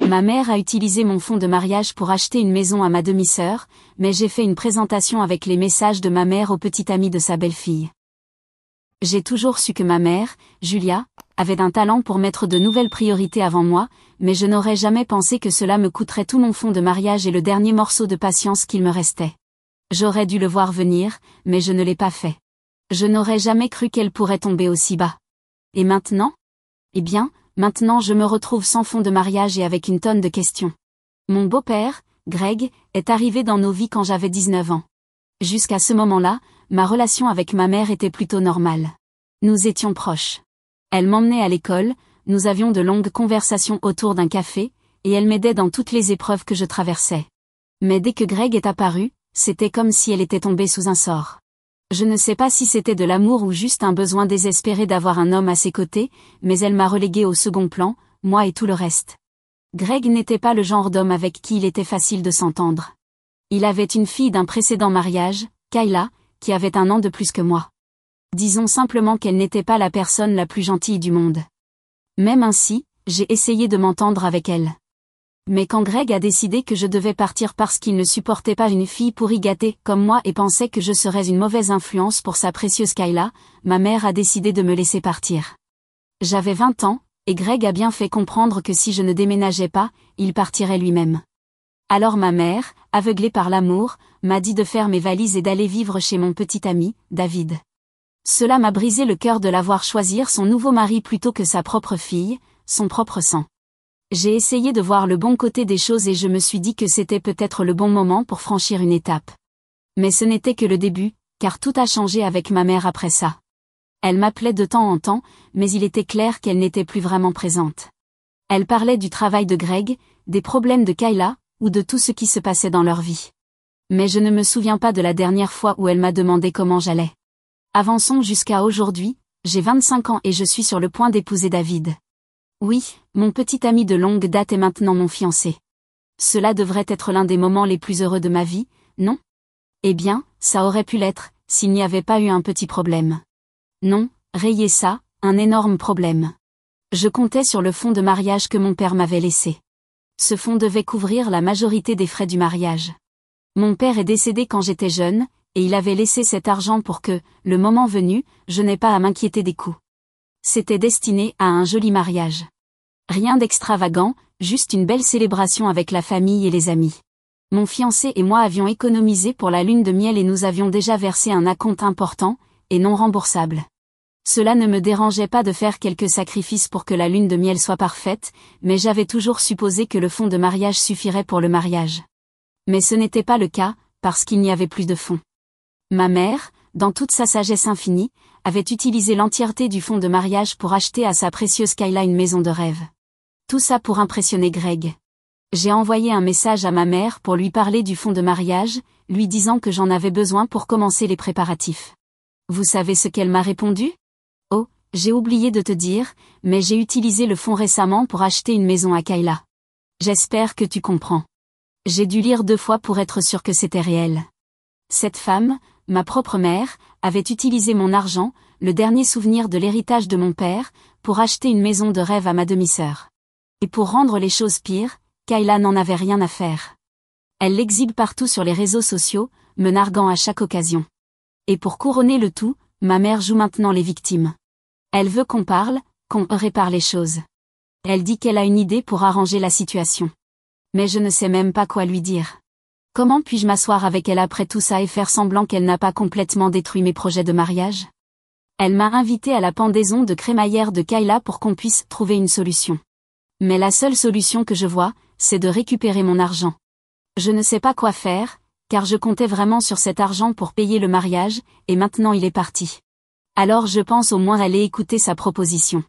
Ma mère a utilisé mon fonds de mariage pour acheter une maison à ma demi-sœur, mais j'ai fait une présentation avec les messages de ma mère au petit ami de sa belle-fille. J'ai toujours su que ma mère, Julia, avait un talent pour mettre de nouvelles priorités avant moi, mais je n'aurais jamais pensé que cela me coûterait tout mon fonds de mariage et le dernier morceau de patience qu'il me restait. J'aurais dû le voir venir, mais je ne l'ai pas fait. Je n'aurais jamais cru qu'elle pourrait tomber aussi bas. Et maintenant ? Eh bien, maintenant je me retrouve sans fonds de mariage et avec une tonne de questions. Mon beau-père, Greg, est arrivé dans nos vies quand j'avais 19 ans. Jusqu'à ce moment-là, ma relation avec ma mère était plutôt normale. Nous étions proches. Elle m'emmenait à l'école, nous avions de longues conversations autour d'un café, et elle m'aidait dans toutes les épreuves que je traversais. Mais dès que Greg est apparu, c'était comme si elle était tombée sous un sort. Je ne sais pas si c'était de l'amour ou juste un besoin désespéré d'avoir un homme à ses côtés, mais elle m'a relégué au second plan, moi et tout le reste. Greg n'était pas le genre d'homme avec qui il était facile de s'entendre. Il avait une fille d'un précédent mariage, Kayla, qui avait 1 an de plus que moi. Disons simplement qu'elle n'était pas la personne la plus gentille du monde. Même ainsi, j'ai essayé de m'entendre avec elle. Mais quand Greg a décidé que je devais partir parce qu'il ne supportait pas une fille pourri gâtée comme moi et pensait que je serais une mauvaise influence pour sa précieuse Kayla, ma mère a décidé de me laisser partir. J'avais 20 ans, et Greg a bien fait comprendre que si je ne déménageais pas, il partirait lui-même. Alors ma mère, aveuglée par l'amour, m'a dit de faire mes valises et d'aller vivre chez mon petit ami, David. Cela m'a brisé le cœur de la voir choisir son nouveau mari plutôt que sa propre fille, son propre sang. J'ai essayé de voir le bon côté des choses et je me suis dit que c'était peut-être le bon moment pour franchir une étape. Mais ce n'était que le début, car tout a changé avec ma mère après ça. Elle m'appelait de temps en temps, mais il était clair qu'elle n'était plus vraiment présente. Elle parlait du travail de Greg, des problèmes de Kayla, ou de tout ce qui se passait dans leur vie. Mais je ne me souviens pas de la dernière fois où elle m'a demandé comment j'allais. Avançons jusqu'à aujourd'hui, j'ai 25 ans et je suis sur le point d'épouser David. Oui, mon petit ami de longue date est maintenant mon fiancé. Cela devrait être l'un des moments les plus heureux de ma vie, non ? Eh bien, ça aurait pu l'être, s'il n'y avait pas eu un petit problème. Non, rayez ça, un énorme problème. Je comptais sur le fonds de mariage que mon père m'avait laissé. Ce fonds devait couvrir la majorité des frais du mariage. Mon père est décédé quand j'étais jeune, et il avait laissé cet argent pour que, le moment venu, je n'ai pas à m'inquiéter des coûts. C'était destiné à un joli mariage. Rien d'extravagant, juste une belle célébration avec la famille et les amis. Mon fiancé et moi avions économisé pour la lune de miel et nous avions déjà versé un acompte important, et non remboursable. Cela ne me dérangeait pas de faire quelques sacrifices pour que la lune de miel soit parfaite, mais j'avais toujours supposé que le fonds de mariage suffirait pour le mariage. Mais ce n'était pas le cas, parce qu'il n'y avait plus de fonds. Ma mère, dans toute sa sagesse infinie, avait utilisé l'entièreté du fonds de mariage pour acheter à sa précieuse Kayla une maison de rêve. Tout ça pour impressionner Greg. J'ai envoyé un message à ma mère pour lui parler du fonds de mariage, lui disant que j'en avais besoin pour commencer les préparatifs. Vous savez ce qu'elle m'a répondu ? Oh, j'ai oublié de te dire, mais j'ai utilisé le fonds récemment pour acheter une maison à Kayla. J'espère que tu comprends. J'ai dû lire 2 fois pour être sûr que c'était réel. Cette femme, ma propre mère, avait utilisé mon argent, le dernier souvenir de l'héritage de mon père, pour acheter une maison de rêve à ma demi-sœur. Et pour rendre les choses pires, Kayla n'en avait rien à faire. Elle l'exhibe partout sur les réseaux sociaux, me narguant à chaque occasion. Et pour couronner le tout, ma mère joue maintenant les victimes. Elle veut qu'on parle, qu'on répare les choses. Elle dit qu'elle a une idée pour arranger la situation. Mais je ne sais même pas quoi lui dire. Comment puis-je m'asseoir avec elle après tout ça et faire semblant qu'elle n'a pas complètement détruit mes projets de mariage ? Elle m'a invité à la pendaison de crémaillère de Kayla pour qu'on puisse trouver une solution. Mais la seule solution que je vois, c'est de récupérer mon argent. Je ne sais pas quoi faire, car je comptais vraiment sur cet argent pour payer le mariage, et maintenant il est parti. Alors je pense au moins aller écouter sa proposition.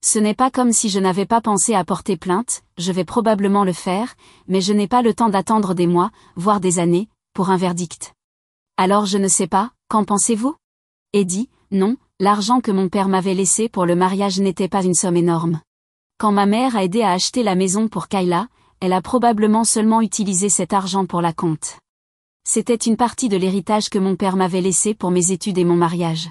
Ce n'est pas comme si je n'avais pas pensé à porter plainte, je vais probablement le faire, mais je n'ai pas le temps d'attendre des mois, voire des années, pour un verdict. Alors je ne sais pas, qu'en pensez-vous ? Eddie, non, l'argent que mon père m'avait laissé pour le mariage n'était pas une somme énorme. Quand ma mère a aidé à acheter la maison pour Kayla, elle a probablement seulement utilisé cet argent pour la compte. C'était une partie de l'héritage que mon père m'avait laissé pour mes études et mon mariage.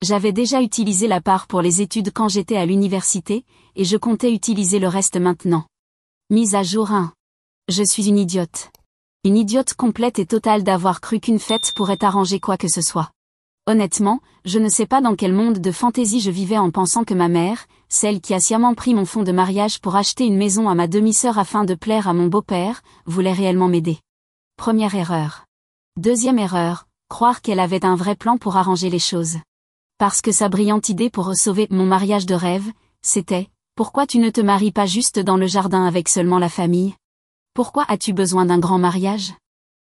J'avais déjà utilisé la part pour les études quand j'étais à l'université, et je comptais utiliser le reste maintenant. Mise à jour 1. Je suis une idiote. Une idiote complète et totale d'avoir cru qu'une fête pourrait arranger quoi que ce soit. Honnêtement, je ne sais pas dans quel monde de fantaisie je vivais en pensant que ma mère, celle qui a sciemment pris mon fonds de mariage pour acheter une maison à ma demi-sœur afin de plaire à mon beau-père, voulait réellement m'aider. Première erreur. Deuxième erreur, croire qu'elle avait un vrai plan pour arranger les choses. Parce que sa brillante idée pour sauver mon mariage de rêve, c'était « Pourquoi tu ne te maries pas juste dans le jardin avec seulement la famille ? Pourquoi as-tu besoin d'un grand mariage ?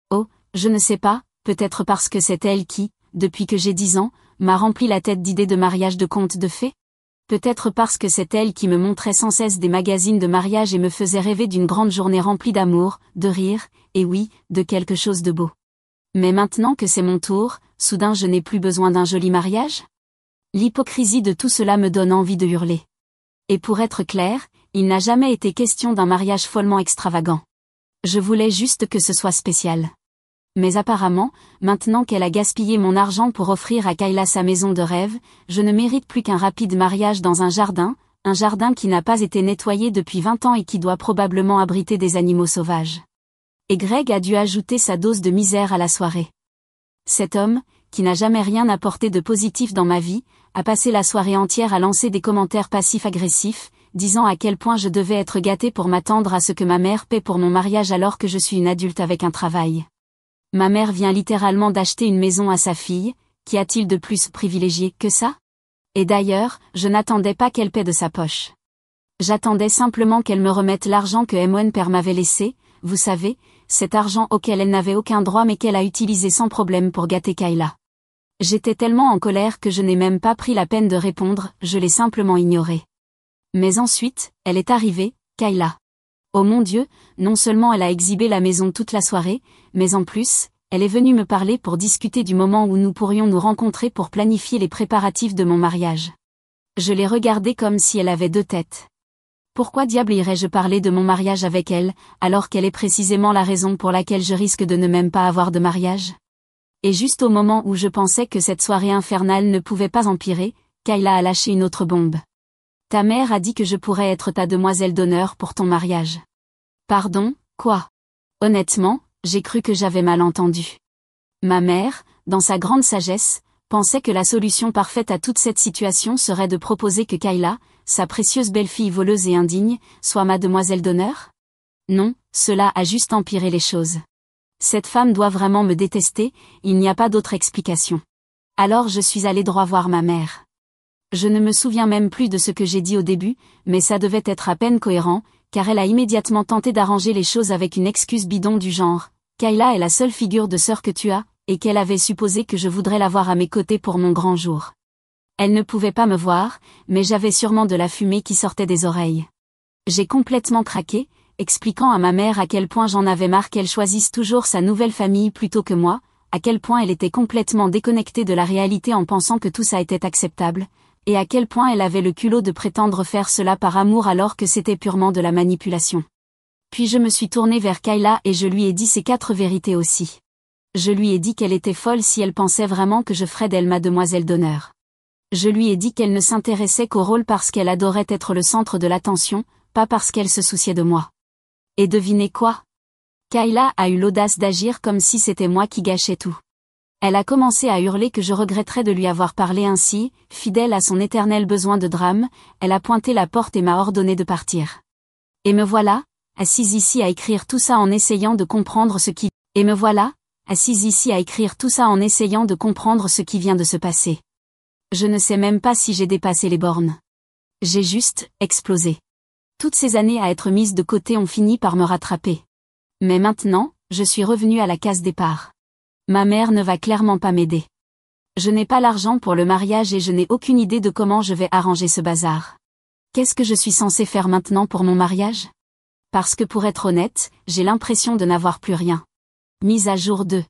Oh, je ne sais pas, peut-être parce que c'est elle qui, depuis que j'ai 10 ans, m'a rempli la tête d'idées de mariage de contes de fées ? Peut-être parce que c'est elle qui me montrait sans cesse des magazines de mariage et me faisait rêver d'une grande journée remplie d'amour, de rire, et oui, de quelque chose de beau. Mais maintenant que c'est mon tour, soudain je n'ai plus besoin d'un joli mariage ? L'hypocrisie de tout cela me donne envie de hurler. Et pour être clair, il n'a jamais été question d'un mariage follement extravagant. Je voulais juste que ce soit spécial. Mais apparemment, maintenant qu'elle a gaspillé mon argent pour offrir à Kayla sa maison de rêve, je ne mérite plus qu'un rapide mariage dans un jardin qui n'a pas été nettoyé depuis 20 ans et qui doit probablement abriter des animaux sauvages. Et Greg a dû ajouter sa dose de misère à la soirée. Cet homme, qui n'a jamais rien apporté de positif dans ma vie, a passé la soirée entière à lancer des commentaires passifs-agressifs, disant à quel point je devais être gâtée pour m'attendre à ce que ma mère paie pour mon mariage alors que je suis une adulte avec un travail. Ma mère vient littéralement d'acheter une maison à sa fille, qu'y a-t-il de plus privilégié que ça ? Et d'ailleurs, je n'attendais pas qu'elle paie de sa poche. J'attendais simplement qu'elle me remette l'argent que mon père m'avait laissé, vous savez, cet argent auquel elle n'avait aucun droit mais qu'elle a utilisé sans problème pour gâter Kayla. J'étais tellement en colère que je n'ai même pas pris la peine de répondre, je l'ai simplement ignorée. Mais ensuite, elle est arrivée, Kayla. Oh mon Dieu, non seulement elle a exhibé la maison toute la soirée, mais en plus, elle est venue me parler pour discuter du moment où nous pourrions nous rencontrer pour planifier les préparatifs de mon mariage. Je l'ai regardée comme si elle avait 2 têtes. Pourquoi diable irais-je parler de mon mariage avec elle, alors qu'elle est précisément la raison pour laquelle je risque de ne même pas avoir de mariage ? Et juste au moment où je pensais que cette soirée infernale ne pouvait pas empirer, Kayla a lâché une autre bombe. Ta mère a dit que je pourrais être ta demoiselle d'honneur pour ton mariage. Pardon, quoi ? Honnêtement, j'ai cru que j'avais mal entendu. Ma mère, dans sa grande sagesse, pensait que la solution parfaite à toute cette situation serait de proposer que Kayla, sa précieuse belle-fille voleuse et indigne, soit ma demoiselle d'honneur ? Non, cela a juste empiré les choses. Cette femme doit vraiment me détester, il n'y a pas d'autre explication. Alors je suis allée droit voir ma mère. Je ne me souviens même plus de ce que j'ai dit au début, mais ça devait être à peine cohérent, car elle a immédiatement tenté d'arranger les choses avec une excuse bidon du genre « Kayla est la seule figure de sœur que tu as », et qu'elle avait supposé que je voudrais l'avoir à mes côtés pour mon grand jour. Elle ne pouvait pas me voir, mais j'avais sûrement de la fumée qui sortait des oreilles. J'ai complètement craqué, expliquant à ma mère à quel point j'en avais marre qu'elle choisisse toujours sa nouvelle famille plutôt que moi, à quel point elle était complètement déconnectée de la réalité en pensant que tout ça était acceptable, et à quel point elle avait le culot de prétendre faire cela par amour alors que c'était purement de la manipulation. Puis je me suis tournée vers Kayla et je lui ai dit ces 4 vérités aussi. Je lui ai dit qu'elle était folle si elle pensait vraiment que je ferais d'elle ma demoiselle d'honneur. Je lui ai dit qu'elle ne s'intéressait qu'au rôle parce qu'elle adorait être le centre de l'attention, pas parce qu'elle se souciait de moi. Et devinez quoi ? Kayla a eu l'audace d'agir comme si c'était moi qui gâchais tout. Elle a commencé à hurler que je regretterais de lui avoir parlé ainsi, fidèle à son éternel besoin de drame, elle a pointé la porte et m'a ordonné de partir. Et me voilà, assise ici à écrire tout ça en essayant de comprendre ce qui... Et me voilà, assise ici à écrire tout ça en essayant de comprendre ce qui vient de se passer. Je ne sais même pas si j'ai dépassé les bornes. J'ai juste explosé. Toutes ces années à être mise de côté ont fini par me rattraper. Mais maintenant, je suis revenue à la case départ. Ma mère ne va clairement pas m'aider. Je n'ai pas l'argent pour le mariage et je n'ai aucune idée de comment je vais arranger ce bazar. Qu'est-ce que je suis censée faire maintenant pour mon mariage ? Parce que pour être honnête, j'ai l'impression de n'avoir plus rien. Mise à jour 2.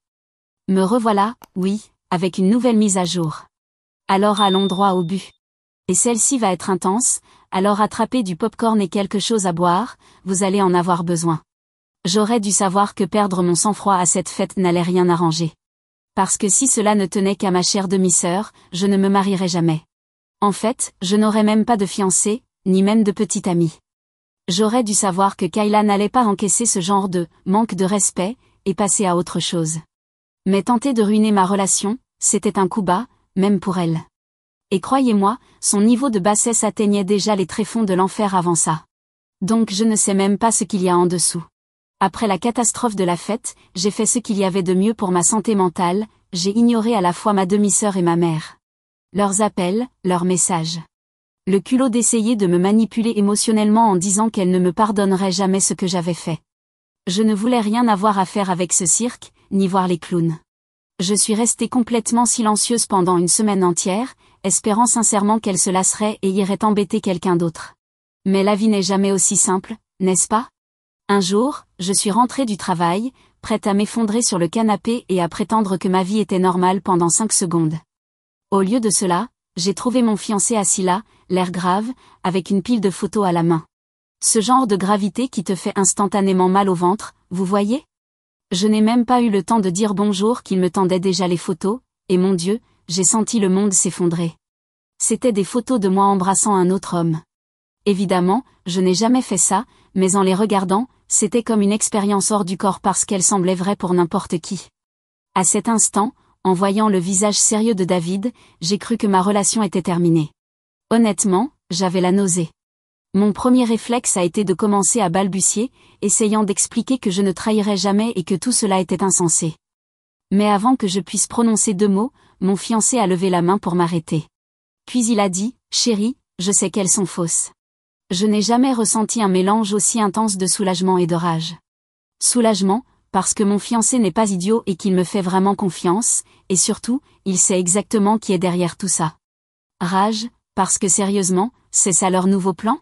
Me revoilà, oui, avec une nouvelle mise à jour. Alors allons droit au but. Et celle-ci va être intense, alors attrapez du popcorn et quelque chose à boire, vous allez en avoir besoin. J'aurais dû savoir que perdre mon sang-froid à cette fête n'allait rien arranger. Parce que si cela ne tenait qu'à ma chère demi-sœur, je ne me marierais jamais. En fait, je n'aurais même pas de fiancé, ni même de petite amie. J'aurais dû savoir que Kayla n'allait pas encaisser ce genre de manque de respect, et passer à autre chose. Mais tenter de ruiner ma relation, c'était un coup bas, même pour elle. Et croyez-moi, son niveau de bassesse atteignait déjà les tréfonds de l'enfer avant ça. Donc je ne sais même pas ce qu'il y a en dessous. Après la catastrophe de la fête, j'ai fait ce qu'il y avait de mieux pour ma santé mentale, j'ai ignoré à la fois ma demi-sœur et ma mère. Leurs appels, leurs messages. Le culot d'essayer de me manipuler émotionnellement en disant qu'elle ne me pardonnerait jamais ce que j'avais fait. Je ne voulais rien avoir à faire avec ce cirque, ni voir les clowns. Je suis restée complètement silencieuse pendant une semaine entière, espérant sincèrement qu'elle se lasserait et irait embêter quelqu'un d'autre. Mais la vie n'est jamais aussi simple, n'est-ce pas? Un jour, je suis rentrée du travail, prête à m'effondrer sur le canapé et à prétendre que ma vie était normale pendant 5 secondes. Au lieu de cela, j'ai trouvé mon fiancé assis là, l'air grave, avec une pile de photos à la main. Ce genre de gravité qui te fait instantanément mal au ventre, vous voyez? Je n'ai même pas eu le temps de dire bonjour qu'il me tendait déjà les photos, et mon Dieu, j'ai senti le monde s'effondrer. C'étaient des photos de moi embrassant un autre homme. Évidemment, je n'ai jamais fait ça, mais en les regardant, c'était comme une expérience hors du corps parce qu'elle semblait vraie pour n'importe qui. À cet instant, en voyant le visage sérieux de David, j'ai cru que ma relation était terminée. Honnêtement, j'avais la nausée. Mon premier réflexe a été de commencer à balbutier, essayant d'expliquer que je ne trahirais jamais et que tout cela était insensé. Mais avant que je puisse prononcer 2 mots, mon fiancé a levé la main pour m'arrêter. Puis il a dit, « Chérie, je sais qu'elles sont fausses. » Je n'ai jamais ressenti un mélange aussi intense de soulagement et de rage. Soulagement, parce que mon fiancé n'est pas idiot et qu'il me fait vraiment confiance, et surtout, il sait exactement qui est derrière tout ça. Rage, parce que sérieusement, c'est ça leur nouveau plan?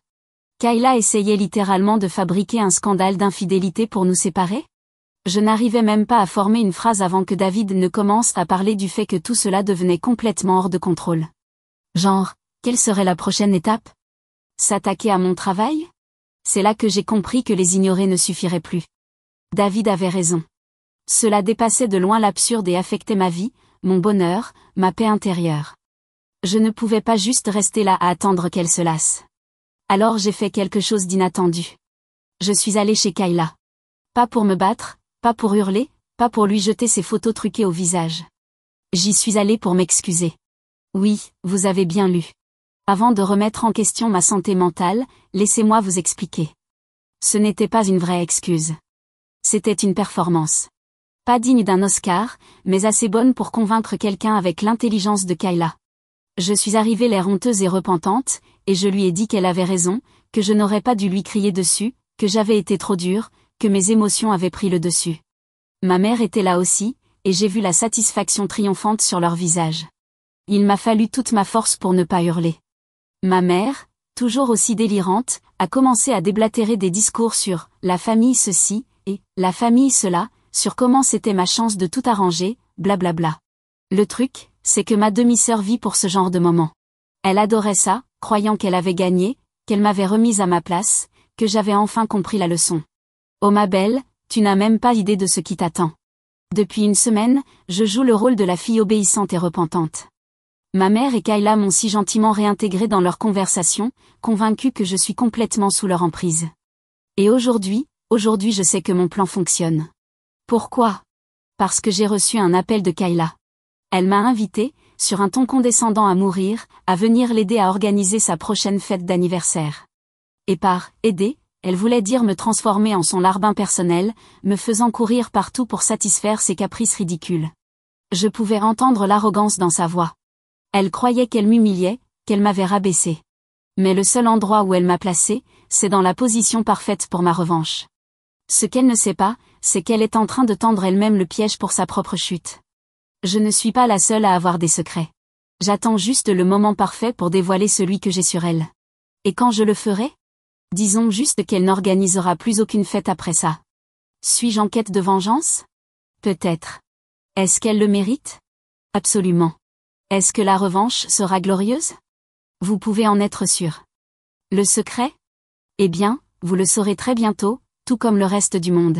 Kayla essayait littéralement de fabriquer un scandale d'infidélité pour nous séparer? Je n'arrivais même pas à former une phrase avant que David ne commence à parler du fait que tout cela devenait complètement hors de contrôle. Genre, quelle serait la prochaine étape? S'attaquer à mon travail? C'est là que j'ai compris que les ignorer ne suffirait plus. David avait raison. Cela dépassait de loin l'absurde et affectait ma vie, mon bonheur, ma paix intérieure. Je ne pouvais pas juste rester là à attendre qu'elle se lasse. Alors j'ai fait quelque chose d'inattendu. Je suis allée chez Kayla. Pas pour me battre, pas pour hurler, pas pour lui jeter ses photos truquées au visage. J'y suis allée pour m'excuser. Oui, vous avez bien lu. Avant de remettre en question ma santé mentale, laissez-moi vous expliquer. Ce n'était pas une vraie excuse. C'était une performance. Pas digne d'un Oscar, mais assez bonne pour convaincre quelqu'un avec l'intelligence de Kayla. Je suis arrivée l'air honteuse et repentante, et je lui ai dit qu'elle avait raison, que je n'aurais pas dû lui crier dessus, que j'avais été trop dure, que mes émotions avaient pris le dessus. Ma mère était là aussi, et j'ai vu la satisfaction triomphante sur leur visage. Il m'a fallu toute ma force pour ne pas hurler. Ma mère, toujours aussi délirante, a commencé à déblatérer des discours sur « la famille ceci » et « la famille cela », sur comment c'était ma chance de tout arranger, blablabla. Le truc, c'est que ma demi-sœur vit pour ce genre de moment. Elle adorait ça, croyant qu'elle avait gagné, qu'elle m'avait remise à ma place, que j'avais enfin compris la leçon. Oh ma belle, tu n'as même pas idée de ce qui t'attend. Depuis une semaine, je joue le rôle de la fille obéissante et repentante. Ma mère et Kayla m'ont si gentiment réintégrée dans leur conversation, convaincue que je suis complètement sous leur emprise. Et aujourd'hui je sais que mon plan fonctionne. Pourquoi? Parce que j'ai reçu un appel de Kayla. Elle m'a invité, sur un ton condescendant à mourir, à venir l'aider à organiser sa prochaine fête d'anniversaire. Et par « aider », elle voulait dire me transformer en son larbin personnel, me faisant courir partout pour satisfaire ses caprices ridicules. Je pouvais entendre l'arrogance dans sa voix. Elle croyait qu'elle m'humiliait, qu'elle m'avait rabaissée. Mais le seul endroit où elle m'a placée, c'est dans la position parfaite pour ma revanche. Ce qu'elle ne sait pas, c'est qu'elle est en train de tendre elle-même le piège pour sa propre chute. Je ne suis pas la seule à avoir des secrets. J'attends juste le moment parfait pour dévoiler celui que j'ai sur elle. Et quand je le ferai? Disons juste qu'elle n'organisera plus aucune fête après ça. Suis-je en quête de vengeance? Peut-être. Est-ce qu'elle le mérite? Absolument. Est-ce que la revanche sera glorieuse? Vous pouvez en être sûr. Le secret? Eh bien, vous le saurez très bientôt, tout comme le reste du monde.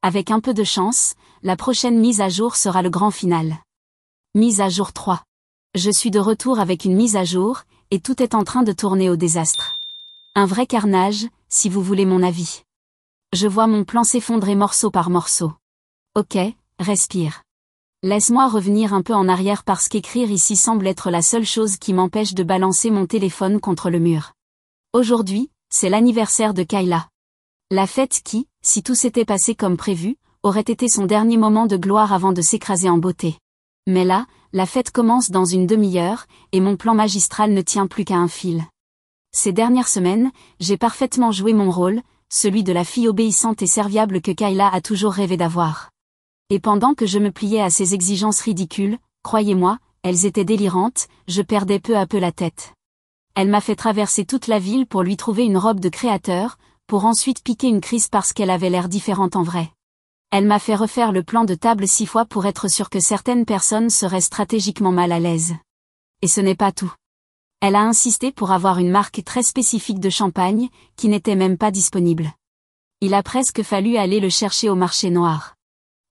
Avec un peu de chance, la prochaine mise à jour sera le grand final. Mise à jour 3. Je suis de retour avec une mise à jour, et tout est en train de tourner au désastre. Un vrai carnage, si vous voulez mon avis. Je vois mon plan s'effondrer morceau par morceau. Ok, respire. Laisse-moi revenir un peu en arrière parce qu'écrire ici semble être la seule chose qui m'empêche de balancer mon téléphone contre le mur. Aujourd'hui, c'est l'anniversaire de Kayla. La fête qui, si tout s'était passé comme prévu, aurait été son dernier moment de gloire avant de s'écraser en beauté. Mais là, la fête commence dans une demi-heure, et mon plan magistral ne tient plus qu'à un fil. Ces dernières semaines, j'ai parfaitement joué mon rôle, celui de la fille obéissante et serviable que Kayla a toujours rêvé d'avoir. Et pendant que je me pliais à ces exigences ridicules, croyez-moi, elles étaient délirantes, je perdais peu à peu la tête. Elle m'a fait traverser toute la ville pour lui trouver une robe de créateur, pour ensuite piquer une crise parce qu'elle avait l'air différente en vrai. Elle m'a fait refaire le plan de table 6 fois pour être sûre que certaines personnes seraient stratégiquement mal à l'aise. Et ce n'est pas tout. Elle a insisté pour avoir une marque très spécifique de champagne, qui n'était même pas disponible. Il a presque fallu aller le chercher au marché noir.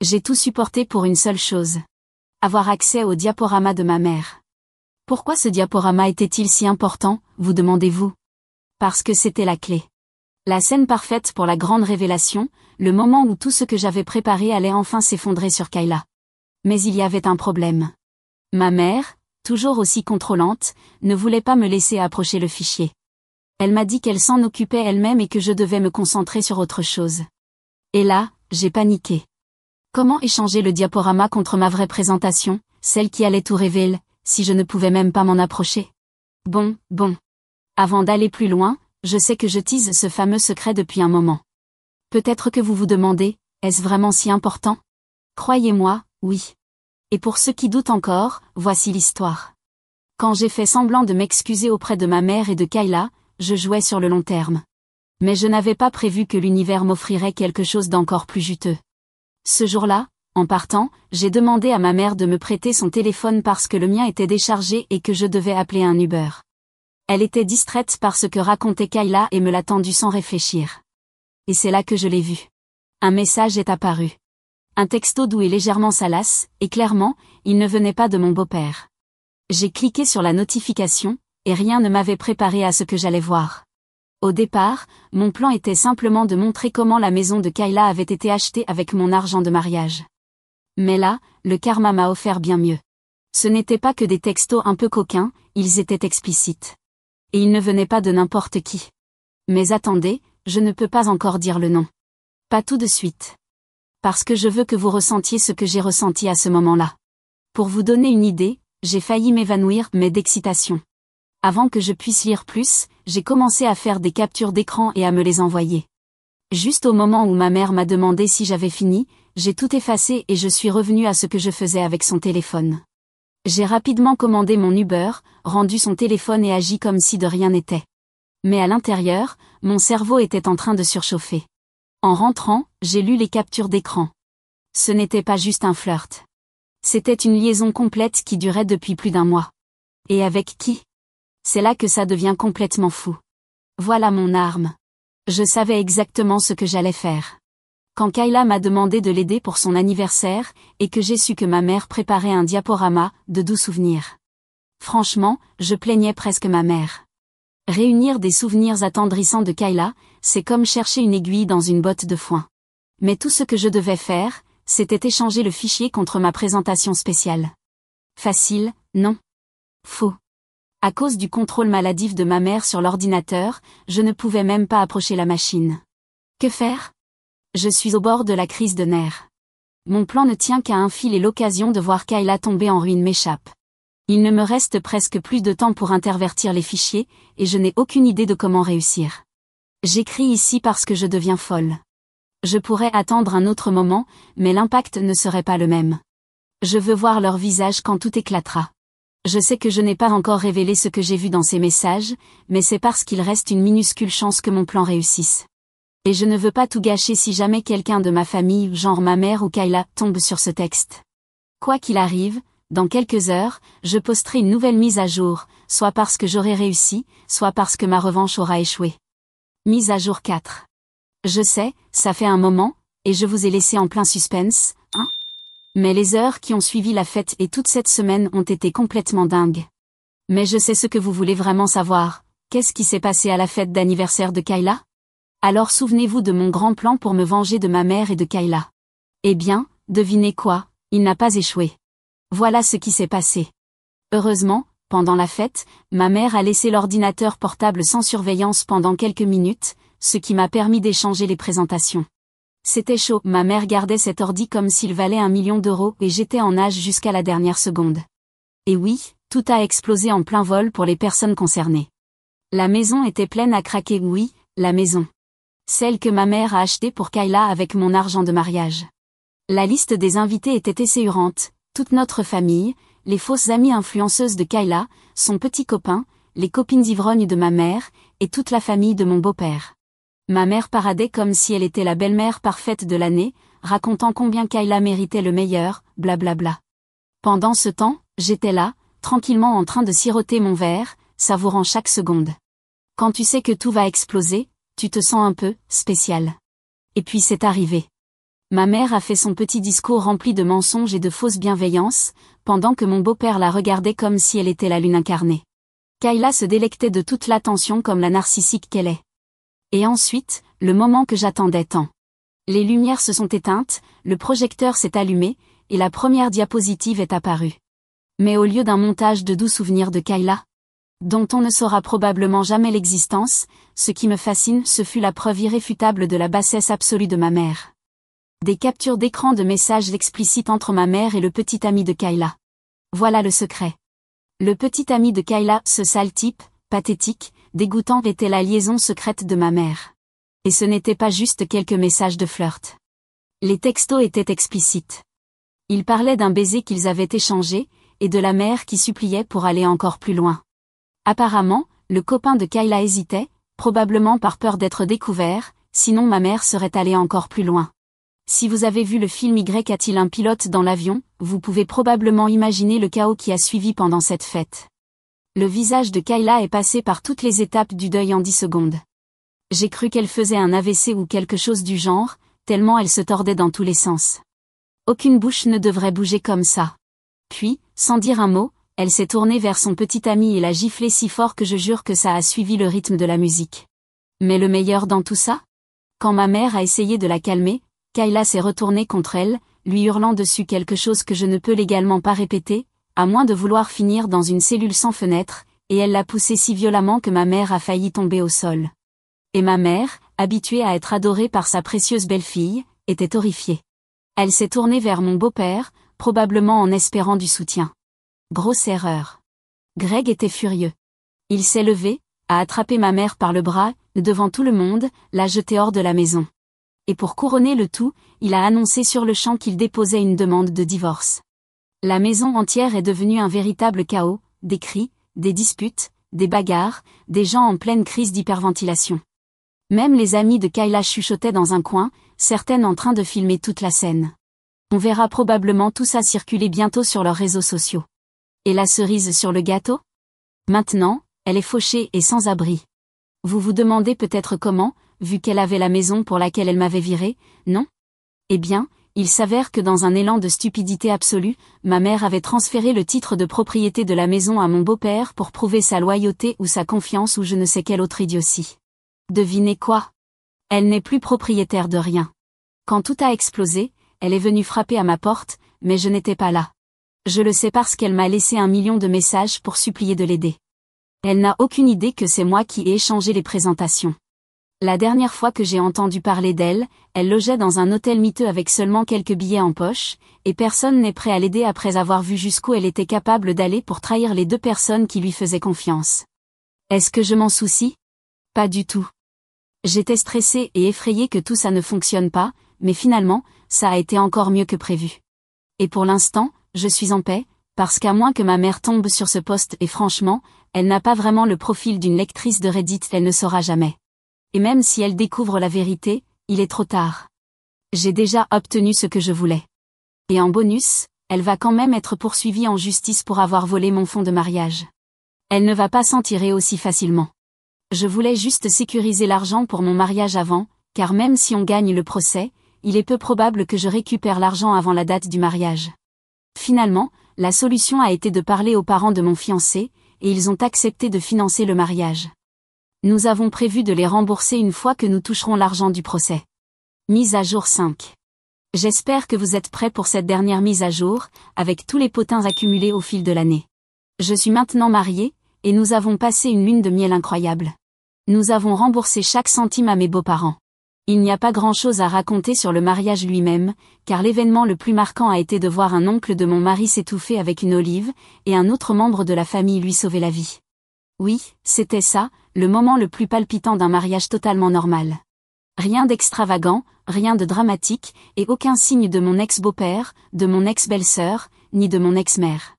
J'ai tout supporté pour une seule chose. Avoir accès au diaporama de ma mère. Pourquoi ce diaporama était-il si important, vous demandez-vous? Parce que c'était la clé. La scène parfaite pour la grande révélation, le moment où tout ce que j'avais préparé allait enfin s'effondrer sur Kayla. Mais il y avait un problème. Ma mère, toujours aussi contrôlante, ne voulait pas me laisser approcher le fichier. Elle m'a dit qu'elle s'en occupait elle-même et que je devais me concentrer sur autre chose. Et là, j'ai paniqué. Comment échanger le diaporama contre ma vraie présentation, celle qui allait tout révéler, si je ne pouvais même pas m'en approcher? Bon. Avant d'aller plus loin, je sais que je tease ce fameux secret depuis un moment. Peut-être que vous vous demandez, est-ce vraiment si important? Croyez-moi, oui. Et pour ceux qui doutent encore, voici l'histoire. Quand j'ai fait semblant de m'excuser auprès de ma mère et de Kayla, je jouais sur le long terme. Mais je n'avais pas prévu que l'univers m'offrirait quelque chose d'encore plus juteux. Ce jour-là, en partant, j'ai demandé à ma mère de me prêter son téléphone parce que le mien était déchargé et que je devais appeler un Uber. Elle était distraite par ce que racontait Kayla et me l'a tendu sans réfléchir. Et c'est là que je l'ai vu. Un message est apparu. Un texto doux et légèrement salace, et clairement, il ne venait pas de mon beau-père. J'ai cliqué sur la notification, et rien ne m'avait préparé à ce que j'allais voir. Au départ, mon plan était simplement de montrer comment la maison de Kayla avait été achetée avec mon argent de mariage. Mais là, le karma m'a offert bien mieux. Ce n'étaient pas que des textos un peu coquins, ils étaient explicites. Et ils ne venaient pas de n'importe qui. Mais attendez, je ne peux pas encore dire le nom. Pas tout de suite. Parce que je veux que vous ressentiez ce que j'ai ressenti à ce moment-là. Pour vous donner une idée, j'ai failli m'évanouir, mais d'excitation. Avant que je puisse lire plus, j'ai commencé à faire des captures d'écran et à me les envoyer. Juste au moment où ma mère m'a demandé si j'avais fini, j'ai tout effacé et je suis revenue à ce que je faisais avec son téléphone. J'ai rapidement commandé mon Uber, rendu son téléphone et agi comme si de rien n'était. Mais à l'intérieur, mon cerveau était en train de surchauffer. En rentrant, j'ai lu les captures d'écran. Ce n'était pas juste un flirt. C'était une liaison complète qui durait depuis plus d'1 mois. Et avec qui? C'est là que ça devient complètement fou. Voilà mon arme. Je savais exactement ce que j'allais faire. Quand Kayla m'a demandé de l'aider pour son anniversaire, et que j'ai su que ma mère préparait un diaporama, de doux souvenirs. Franchement, je plaignais presque ma mère. Réunir des souvenirs attendrissants de Kayla, c'est comme chercher une aiguille dans une botte de foin. Mais tout ce que je devais faire, c'était échanger le fichier contre ma présentation spéciale. Facile, non? Faux. À cause du contrôle maladif de ma mère sur l'ordinateur, je ne pouvais même pas approcher la machine. Que faire? Je suis au bord de la crise de nerfs. Mon plan ne tient qu'à un fil et l'occasion de voir Kayla tomber en ruine m'échappe. Il ne me reste presque plus de temps pour intervertir les fichiers, et je n'ai aucune idée de comment réussir. J'écris ici parce que je deviens folle. Je pourrais attendre un autre moment, mais l'impact ne serait pas le même. Je veux voir leur visage quand tout éclatera. Je sais que je n'ai pas encore révélé ce que j'ai vu dans ces messages, mais c'est parce qu'il reste une minuscule chance que mon plan réussisse. Et je ne veux pas tout gâcher si jamais quelqu'un de ma famille, genre ma mère ou Kayla, tombe sur ce texte. Quoi qu'il arrive, dans quelques heures, je posterai une nouvelle mise à jour, soit parce que j'aurai réussi, soit parce que ma revanche aura échoué. Mise à jour 4. Je sais, ça fait un moment, et je vous ai laissé en plein suspense, hein? Mais les heures qui ont suivi la fête et toute cette semaine ont été complètement dingues. Mais je sais ce que vous voulez vraiment savoir. Qu'est-ce qui s'est passé à la fête d'anniversaire de Kayla? Alors souvenez-vous de mon grand plan pour me venger de ma mère et de Kayla. Eh bien, devinez quoi, il n'a pas échoué. Voilà ce qui s'est passé. Heureusement, pendant la fête, ma mère a laissé l'ordinateur portable sans surveillance pendant quelques minutes, ce qui m'a permis d'échanger les présentations. C'était chaud, ma mère gardait cet ordi comme s'il valait 1 million d'euros et j'étais en nage jusqu'à la dernière seconde. Et oui, tout a explosé en plein vol pour les personnes concernées. La maison était pleine à craquer, oui, la maison. Celle que ma mère a achetée pour Kayla avec mon argent de mariage. La liste des invités était esséurante, toute notre famille, les fausses amies influenceuses de Kayla, son petit copain, les copines ivrognes de ma mère, et toute la famille de mon beau-père. Ma mère paradait comme si elle était la belle-mère parfaite de l'année, racontant combien Kayla méritait le meilleur, blablabla. Pendant ce temps, j'étais là, tranquillement en train de siroter mon verre, savourant chaque seconde. Quand tu sais que tout va exploser, tu te sens un peu spécial. Et puis c'est arrivé. Ma mère a fait son petit discours rempli de mensonges et de fausses bienveillances, pendant que mon beau-père la regardait comme si elle était la lune incarnée. Kayla se délectait de toute l'attention comme la narcissique qu'elle est. Et ensuite, le moment que j'attendais tant. Les lumières se sont éteintes, le projecteur s'est allumé, et la première diapositive est apparue. Mais au lieu d'un montage de doux souvenirs de Kayla, dont on ne saura probablement jamais l'existence, ce qui me fascine, ce fut la preuve irréfutable de la bassesse absolue de ma mère. Des captures d'écran de messages explicites entre ma mère et le petit ami de Kayla. Voilà le secret. Le petit ami de Kayla, ce sale type, pathétique, dégoûtant, était la liaison secrète de ma mère. Et ce n'était pas juste quelques messages de flirt. Les textos étaient explicites. Ils parlaient d'un baiser qu'ils avaient échangé, et de la mère qui suppliait pour aller encore plus loin. Apparemment, le copain de Kayla hésitait, probablement par peur d'être découvert, sinon ma mère serait allée encore plus loin. Si vous avez vu le film Y a-t-il un pilote dans l'avion, vous pouvez probablement imaginer le chaos qui a suivi pendant cette fête. Le visage de Kayla est passé par toutes les étapes du deuil en 10 secondes. J'ai cru qu'elle faisait un AVC ou quelque chose du genre, tellement elle se tordait dans tous les sens. Aucune bouche ne devrait bouger comme ça. Puis, sans dire un mot, elle s'est tournée vers son petit ami et l'a giflé si fort que je jure que ça a suivi le rythme de la musique. Mais le meilleur dans tout ça? Quand ma mère a essayé de la calmer, Kayla s'est retournée contre elle, lui hurlant dessus quelque chose que je ne peux légalement pas répéter, à moins de vouloir finir dans une cellule sans fenêtre, et elle l'a poussée si violemment que ma mère a failli tomber au sol. Et ma mère, habituée à être adorée par sa précieuse belle-fille, était horrifiée. Elle s'est tournée vers mon beau-père, probablement en espérant du soutien. Grosse erreur. Greg était furieux. Il s'est levé, a attrapé ma mère par le bras, devant tout le monde, l'a jetée hors de la maison. Et pour couronner le tout, il a annoncé sur le champ qu'il déposait une demande de divorce. La maison entière est devenue un véritable chaos, des cris, des disputes, des bagarres, des gens en pleine crise d'hyperventilation. Même les amis de Kayla chuchotaient dans un coin, certaines en train de filmer toute la scène. On verra probablement tout ça circuler bientôt sur leurs réseaux sociaux. Et la cerise sur le gâteau? Maintenant, elle est fauchée et sans abri. Vous vous demandez peut-être comment, vu qu'elle avait la maison pour laquelle elle m'avait viré, non? Eh bien, il s'avère que dans un élan de stupidité absolue, ma mère avait transféré le titre de propriété de la maison à mon beau-père pour prouver sa loyauté ou sa confiance ou je ne sais quelle autre idiotie. Devinez quoi? Elle n'est plus propriétaire de rien. Quand tout a explosé, elle est venue frapper à ma porte, mais je n'étais pas là. Je le sais parce qu'elle m'a laissé 1 million de messages pour supplier de l'aider. Elle n'a aucune idée que c'est moi qui ai échangé les présentations. La dernière fois que j'ai entendu parler d'elle, elle logeait dans un hôtel miteux avec seulement quelques billets en poche, et personne n'est prêt à l'aider après avoir vu jusqu'où elle était capable d'aller pour trahir les 2 personnes qui lui faisaient confiance. Est-ce que je m'en soucie? Pas du tout. J'étais stressée et effrayée que tout ça ne fonctionne pas, mais finalement, ça a été encore mieux que prévu. Et pour l'instant, je suis en paix, parce qu'à moins que ma mère tombe sur ce poste et franchement, elle n'a pas vraiment le profil d'une lectrice de Reddit, elle ne saura jamais. Et même si elle découvre la vérité, il est trop tard. J'ai déjà obtenu ce que je voulais. Et en bonus, elle va quand même être poursuivie en justice pour avoir volé mon fonds de mariage. Elle ne va pas s'en tirer aussi facilement. Je voulais juste sécuriser l'argent pour mon mariage avant, car même si on gagne le procès, il est peu probable que je récupère l'argent avant la date du mariage. Finalement, la solution a été de parler aux parents de mon fiancé, et ils ont accepté de financer le mariage. Nous avons prévu de les rembourser une fois que nous toucherons l'argent du procès. Mise à jour 5. J'espère que vous êtes prêts pour cette dernière mise à jour, avec tous les potins accumulés au fil de l'année. Je suis maintenant mariée, et nous avons passé une lune de miel incroyable. Nous avons remboursé chaque centime à mes beaux-parents. Il n'y a pas grand-chose à raconter sur le mariage lui-même, car l'événement le plus marquant a été de voir un oncle de mon mari s'étouffer avec une olive, et un autre membre de la famille lui sauver la vie. Oui, c'était ça, le moment le plus palpitant d'un mariage totalement normal. Rien d'extravagant, rien de dramatique, et aucun signe de mon ex-beau-père, de mon ex-belle-sœur, ni de mon ex-mère.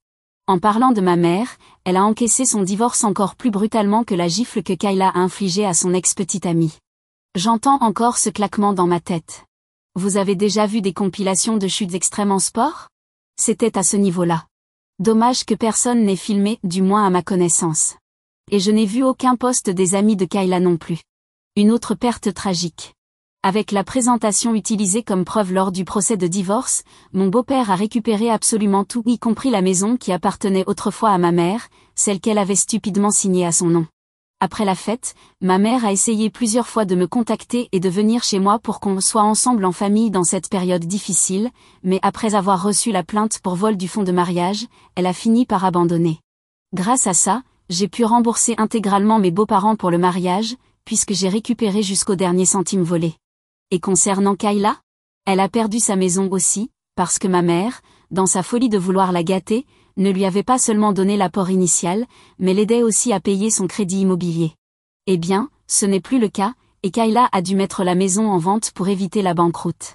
En parlant de ma mère, elle a encaissé son divorce encore plus brutalement que la gifle que Kayla a infligée à son ex-petite amie. J'entends encore ce claquement dans ma tête. Vous avez déjà vu des compilations de chutes extrêmes en sport? C'était à ce niveau-là. Dommage que personne n'ait filmé, du moins à ma connaissance. Et je n'ai vu aucun post des amis de Kayla non plus. Une autre perte tragique. Avec la présentation utilisée comme preuve lors du procès de divorce, mon beau-père a récupéré absolument tout, y compris la maison qui appartenait autrefois à ma mère, celle qu'elle avait stupidement signée à son nom. Après la fête, ma mère a essayé plusieurs fois de me contacter et de venir chez moi pour qu'on soit ensemble en famille dans cette période difficile, mais après avoir reçu la plainte pour vol du fonds de mariage, elle a fini par abandonner. Grâce à ça, j'ai pu rembourser intégralement mes beaux-parents pour le mariage, puisque j'ai récupéré jusqu'au dernier centime volé. Et concernant Kayla? Elle a perdu sa maison aussi, parce que ma mère, dans sa folie de vouloir la gâter, ne lui avait pas seulement donné l'apport initial, mais l'aidait aussi à payer son crédit immobilier. Eh bien, ce n'est plus le cas, et Kayla a dû mettre la maison en vente pour éviter la banqueroute.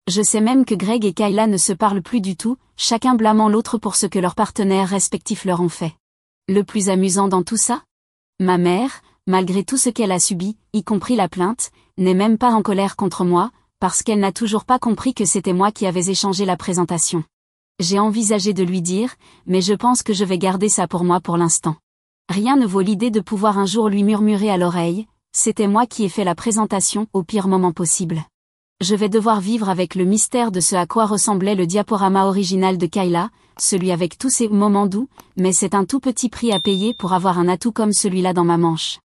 Je sais même que Greg et Kayla ne se parlent plus du tout, chacun blâmant l'autre pour ce que leurs partenaires respectifs leur ont fait. Le plus amusant dans tout ça? Ma mère, malgré tout ce qu'elle a subi, y compris la plainte, n'est même pas en colère contre moi, parce qu'elle n'a toujours pas compris que c'était moi qui avais échangé la présentation. J'ai envisagé de lui dire, mais je pense que je vais garder ça pour moi pour l'instant. Rien ne vaut l'idée de pouvoir un jour lui murmurer à l'oreille, c'était moi qui ai fait la présentation au pire moment possible. Je vais devoir vivre avec le mystère de ce à quoi ressemblait le diaporama original de Kayla, celui avec tous ces moments doux, mais c'est un tout petit prix à payer pour avoir un atout comme celui-là dans ma manche.